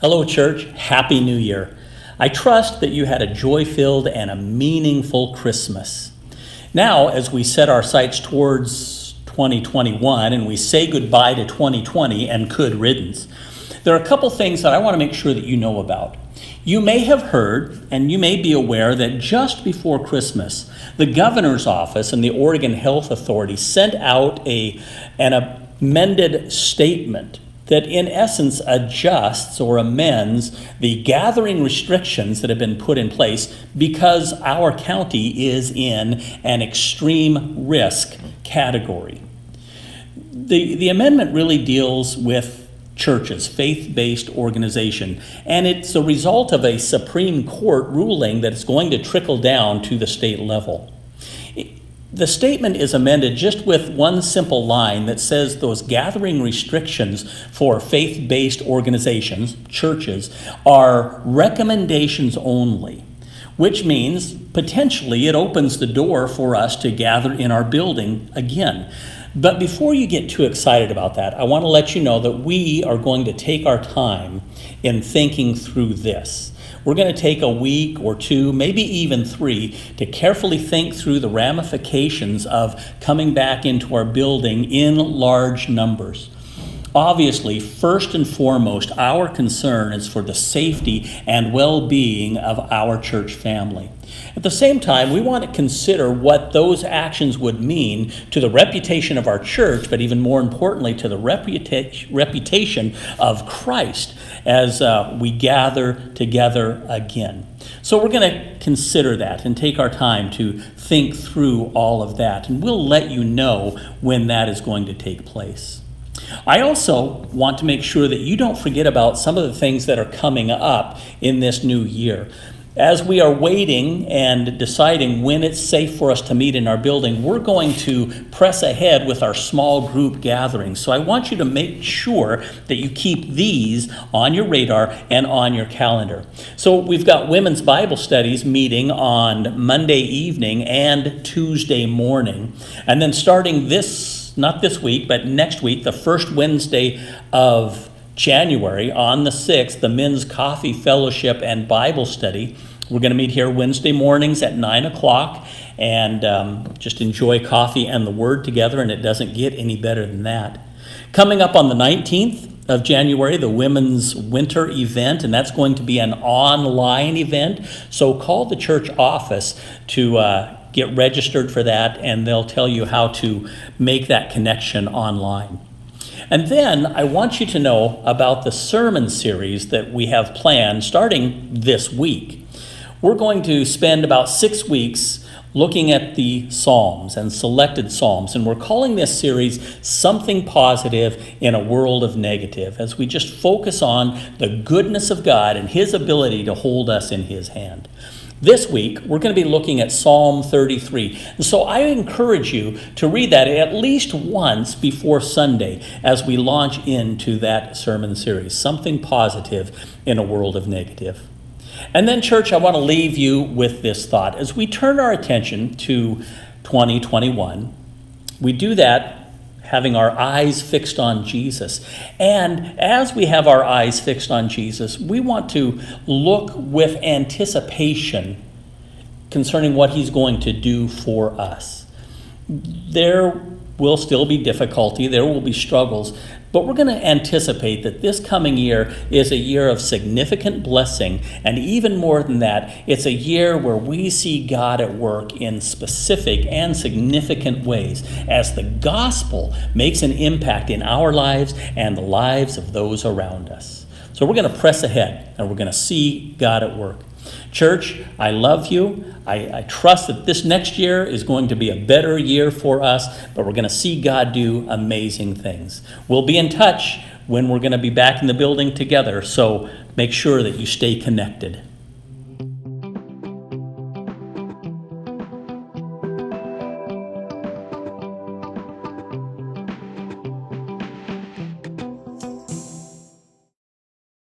Hello, church. Happy New Year. I trust that you had a joy-filled and a meaningful Christmas. Now, as we set our sights towards 2021 and we say goodbye to 2020 and good riddance, there are a couple things that I want to make sure that you know about. You may have heard and you may be aware that just before Christmas, the governor's office and the Oregon Health Authority sent out an amended statement that in essence adjusts or amends the gathering restrictions that have been put in place because our county is in an extreme risk category. The amendment really deals with churches, faith-based organization, and it's a result of a Supreme Court ruling that it's going to trickle down to the state level. The statement is amended just with one simple line that says those gathering restrictions for faith-based organizations, churches, are recommendations only, which means potentially it opens the door for us to gather in our building again. But before you get too excited about that, I want to let you know that we are going to take our time in thinking through this. We're going to take a week or two, maybe even 3, to carefully think through the ramifications of coming back into our building in large numbers. Obviously, first and foremost, our concern is for the safety and well-being of our church family. At the same time, we want to consider what those actions would mean to the reputation of our church, but even more importantly, to the reputation of Christ as we gather together again. So we're going to consider that and take our time to think through all of that, and we'll let you know when that is going to take place. I also want to make sure that you don't forget about some of the things that are coming up in this new year. As we are waiting and deciding when it's safe for us to meet in our building, we're going to press ahead with our small group gatherings. So I want you to make sure that you keep these on your radar and on your calendar. So we've got women's Bible studies meeting on Monday evening and Tuesday morning. And then starting not this week, but next week, the first Wednesday of January, on the 6th, the Men's Coffee Fellowship and Bible Study. We're going to meet here Wednesday mornings at 9 o'clock and just enjoy coffee and the Word together, and it doesn't get any better than that. Coming up on the 19th of January, the Women's Winter Event, and that's going to be an online event. So call the church office to get registered for that, and they'll tell you how to make that connection online. And then I want you to know about the sermon series that we have planned starting this week. We're going to spend about 6 weeks looking at the Psalms and selected Psalms, and we're calling this series Something Positive in a World of Negative, as we just focus on the goodness of God and His ability to hold us in His hand. This week, we're going to be looking at Psalm 33. And so I encourage you to read that at least once before Sunday as we launch into that sermon series, Something Positive in a World of Negative. And then, church, I want to leave you with this thought. As we turn our attention to 2021, we do that having our eyes fixed on Jesus. And as we have our eyes fixed on Jesus, we want to look with anticipation concerning what He's going to do for us. There will still be difficulty, there will be struggles, but we're going to anticipate that this coming year is a year of significant blessing, and even more than that, it's a year where we see God at work in specific and significant ways as the gospel makes an impact in our lives and the lives of those around us. So we're going to press ahead, and we're going to see God at work. Church, I love you. I trust that this next year is going to be a better year for us, but we're going to see God do amazing things. We'll be in touch when we're going to be back in the building together, so make sure that you stay connected.